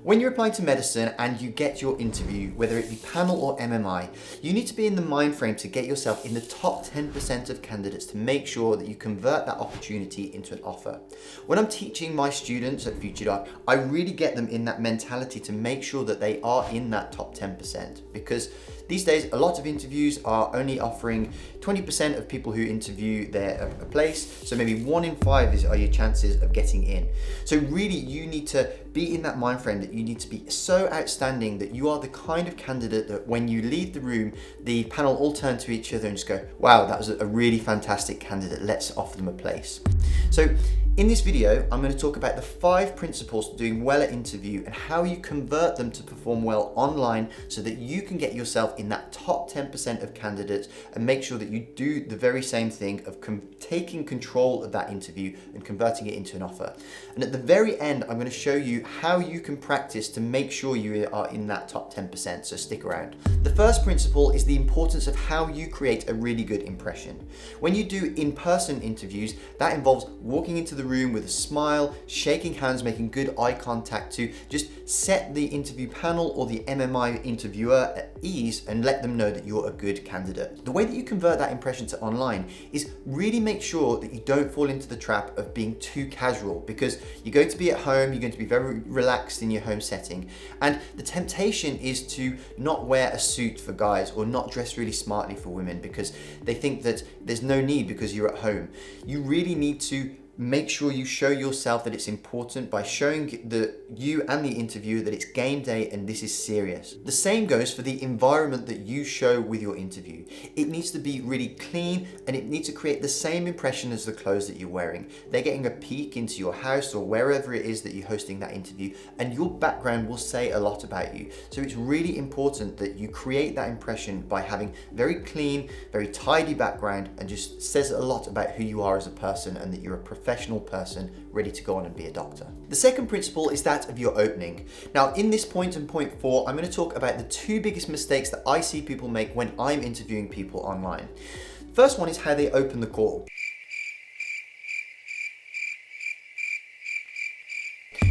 When you're applying to medicine and you get your interview, whether it be panel or MMI, you need to be in the mind frame to get yourself in the top 10% of candidates to make sure that you convert that opportunity into an offer. When I'm teaching my students at FutureDoc, I really get them in that mentality to make sure that they are in that top 10%, because these days, a lot of interviews are only offering 20% of people who interview their place. So maybe 1 in 5 are your chances of getting in. So really, you need to be in that mind frame that you need to be so outstanding that you are the kind of candidate that when you leave the room, the panel all turn to each other and just go, wow, that was a really fantastic candidate. Let's offer them a place. So in this video, I'm going to talk about the 5 principles to doing well at interview and how you convert them to perform well online so that you can get yourself in that top 10% of candidates and make sure that you do the very same thing of taking control of that interview and converting it into an offer. And at the very end, I'm going to show you how you can practice to make sure you are in that top 10%, so stick around. The first principle is the importance of how you create a really good impression. When you do in-person interviews, that involves walking into the room with a smile, shaking hands, making good eye contact to just set the interview panel or the MMI interviewer at ease and let them know that you're a good candidate. The way that you convert that impression to online is really make sure that you don't fall into the trap of being too casual, because you're going to be at home, you're going to be very relaxed in your home setting, and the temptation is to not wear a suit for guys or not dress really smartly for women because they think that there's no need because you're at home. You really need to make sure you show yourself that it's important by showing you and the interviewer that it's game day and this is serious. The same goes for the environment that you show with your interview. It needs to be really clean and it needs to create the same impression as the clothes that you're wearing. They're getting a peek into your house or wherever it is that you're hosting that interview, and your background will say a lot about you. So it's really important that you create that impression by having very clean, very tidy background, and just says a lot about who you are as a person and that you're a professional person ready to go on and be a doctor. The second principle is that of your opening. Now, in this point and point 4, I'm going to talk about the 2 biggest mistakes that I see people make when I'm interviewing people online. First one is how they open the call.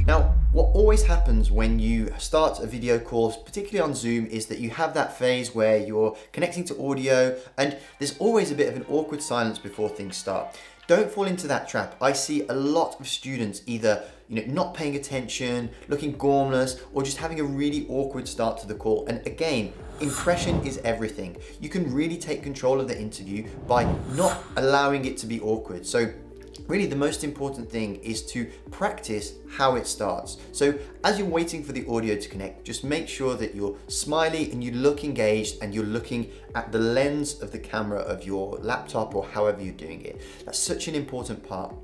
Now, what always happens when you start a video call, particularly on Zoom, is that you have that phase where you're connecting to audio and there's always a bit of an awkward silence before things start. Don't fall into that trap. I see a lot of students either not paying attention, looking gormless, or just having a really awkward start to the call. And again, impression is everything. You can really take control of the interview by not allowing it to be awkward. So really, the most important thing is to practice how it starts. So as you're waiting for the audio to connect, just make sure that you're smiley and you look engaged and you're looking at the lens of the camera of your laptop or however you're doing it. That's such an important part.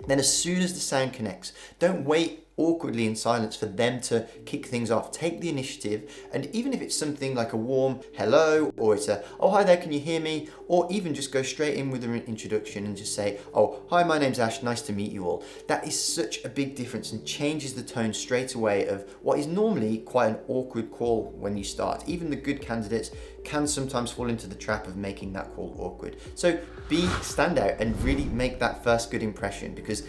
Then as soon as the sound connects, don't wait awkwardly in silence for them to kick things off. Take the initiative, and even if it's something like a warm hello, or it's a, oh hi there, can you hear me? Or even just go straight in with an introduction and just say, oh hi, my name's Ash, nice to meet you all. That is such a big difference and changes the tone straight away of what is normally quite an awkward call when you start. Even the good candidates can sometimes fall into the trap of making that call awkward. So stand out and really make that first good impression, because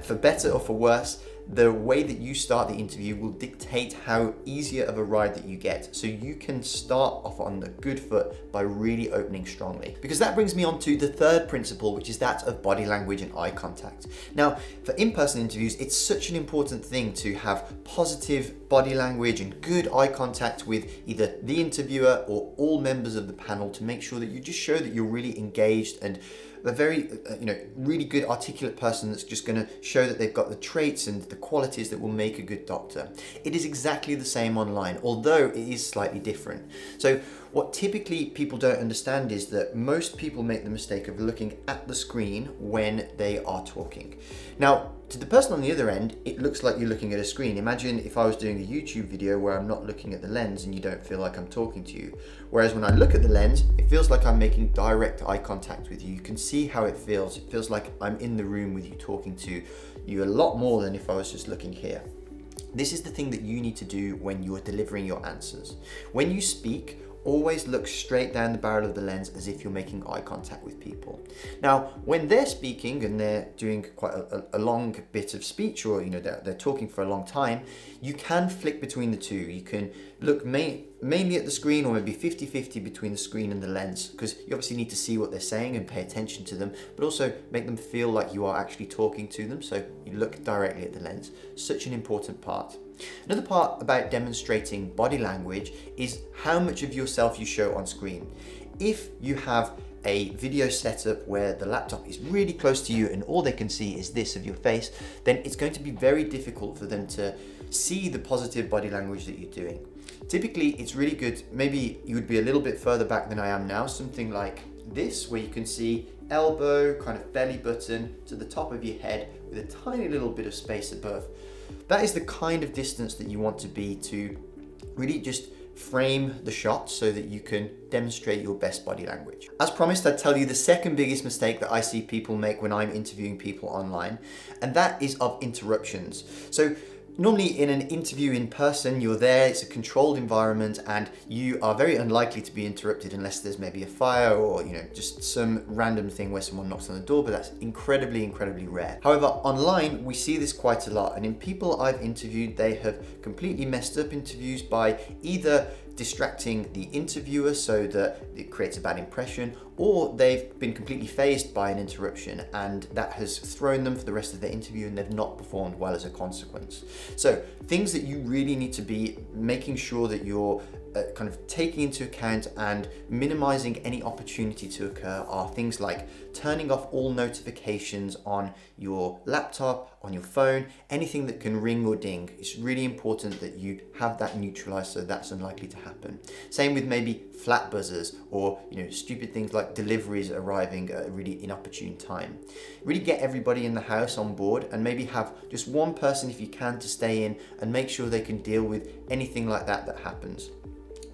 for better or for worse, the way that you start the interview will dictate how easier of a ride that you get. So you can start off on the good foot by really opening strongly. Because that brings me on to the third principle, which is that of body language and eye contact. Now, for in-person interviews, it's such an important thing to have positive body language and good eye contact with either the interviewer or all members of the panel to make sure that you just show that you're really engaged and a very, really good articulate person that's just going to show that they've got the traits and the qualities that will make a good doctor. It is exactly the same online, although it is slightly different. So what typically people don't understand is that most people make the mistake of looking at the screen when they are talking. Now, to the person on the other end, it looks like you're looking at a screen. Imagine if I was doing a YouTube video where I'm not looking at the lens and you don't feel like I'm talking to you. Whereas when I look at the lens, it feels like I'm making direct eye contact with you. You can see how it feels. It feels like I'm in the room with you, talking to you a lot more than if I was just looking here. This is the thing that you need to do when you're delivering your answers. When you speak, always look straight down the barrel of the lens as if you're making eye contact with people. Now, when they're speaking and they're doing quite a long bit of speech, or they're talking for a long time, you can flick between the two. You can look mainly at the screen, or maybe 50-50 between the screen and the lens, because you obviously need to see what they're saying and pay attention to them, but also make them feel like you are actually talking to them, so you look directly at the lens. Such an important part. Another part about demonstrating body language is how much of yourself you show on screen. If you have a video setup where the laptop is really close to you and all they can see is this of your face, then it's going to be very difficult for them to see the positive body language that you're doing. Typically, it's really good, maybe you would be a little bit further back than I am now, something like this, where you can see elbow, kind of belly button to the top of your head with a tiny little bit of space above. That is the kind of distance that you want to be to really just frame the shot so that you can demonstrate your best body language. As promised, I'd tell you the second biggest mistake that I see people make when I'm interviewing people online, and that is of interruptions. So normally in an interview in person, you're there, it's a controlled environment, and you are very unlikely to be interrupted unless there's maybe a fire or just some random thing where someone knocks on the door, but that's incredibly rare. However, online we see this quite a lot, and in people I've interviewed, they have completely messed up interviews by either distracting the interviewer so that it creates a bad impression, or they've been completely fazed by an interruption and that has thrown them for the rest of their interview and they've not performed well as a consequence. So things that you really need to be making sure that you're kind of taking into account and minimizing any opportunity to occur are things like turning off all notifications on your laptop, on your phone, anything that can ring or ding. It's really important that you have that neutralized so that's unlikely to happen. Same with maybe flat buzzers or stupid things like deliveries arriving at a really inopportune time. Really get everybody in the house on board and maybe have just one person if you can to stay in and make sure they can deal with anything like that happens.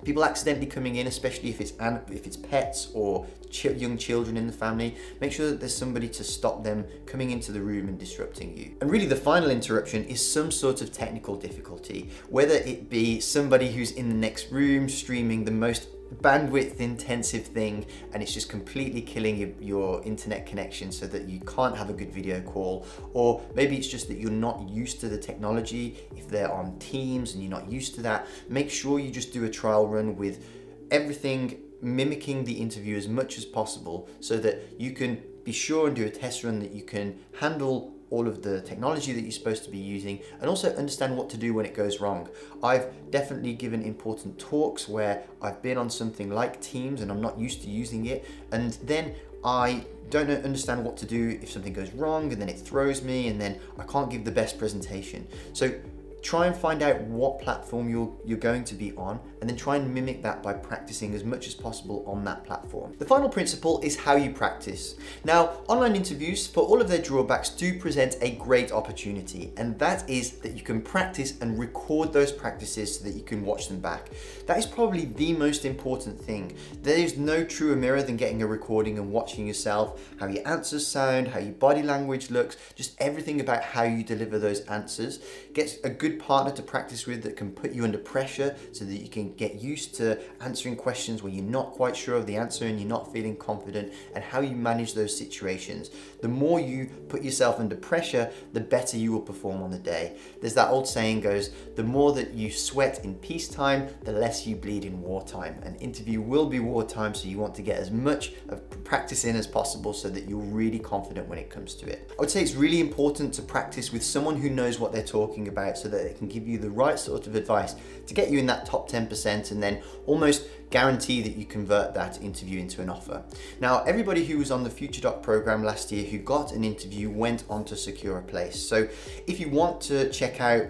People accidentally coming in, especially if it's pets or young children in the family, make sure that there's somebody to stop them coming into the room and disrupting you. And really the final interruption is some sort of technical difficulty, whether it be somebody who's in the next room streaming the most bandwidth intensive thing and it's just completely killing your internet connection so that you can't have a good video call, or maybe it's just that you're not used to the technology. If they're on Teams and you're not used to that, make sure you just do a trial run with everything mimicking the interview as much as possible so that you can be sure and do a test run that you can handle all of the technology that you're supposed to be using and also understand what to do when it goes wrong. I've definitely given important talks where I've been on something like Teams and I'm not used to using it, and then I don't understand what to do if something goes wrong, and then it throws me and then I can't give the best presentation. So try and find out what platform you're going to be on and then try and mimic that by practicing as much as possible on that platform. The final principle is how you practice. Now, online interviews, for all of their drawbacks, do present a great opportunity, and that is that you can practice and record those practices so that you can watch them back. That is probably the most important thing. There is no truer mirror than getting a recording and watching yourself, how your answers sound, how your body language looks, just everything about how you deliver those answers. Get a good partner to practice with that can put you under pressure so that you can get used to answering questions where you're not quite sure of the answer and you're not feeling confident, and how you manage those situations. The more you put yourself under pressure, the better you will perform on the day. There's that old saying goes, the more that you sweat in peacetime, the less you bleed in wartime. An interview will be wartime, so you want to get as much of practice in as possible so that you're really confident when it comes to it. I would say it's really important to practice with someone who knows what they're talking about so that they can give you the right sort of advice to get you in that top 10% and then almost guarantee that you convert that interview into an offer. Now, everybody who was on the FutureDoc program last year who got an interview went on to secure a place. So if you want to check out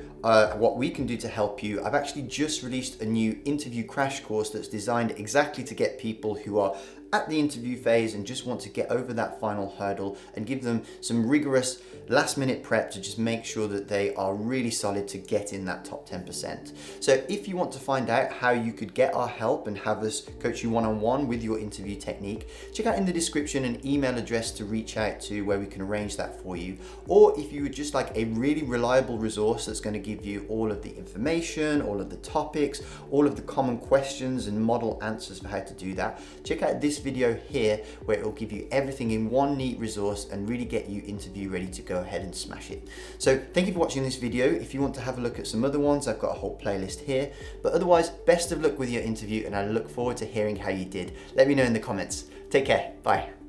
what we can do to help you, I've actually just released a new interview crash course that's designed exactly to get people who are at the interview phase and just want to get over that final hurdle and give them some rigorous last minute prep to just make sure that they are really solid to get in that top 10%. So if you want to find out how you could get our help and have us coach you one-on-one with your interview technique, check out in the description an email address to reach out to where we can arrange that for you. Or if you would just like a really reliable resource that's going to give you all of the information, all of the topics, all of the common questions and model answers for how to do that, check out this video here where it will give you everything in one neat resource and really get you interview ready to go ahead and smash it. So thank you for watching this video. If you want to have a look at some other ones, I've got a whole playlist here. But otherwise, best of luck with your interview and I look forward to hearing how you did. Let me know in the comments. Take care. Bye.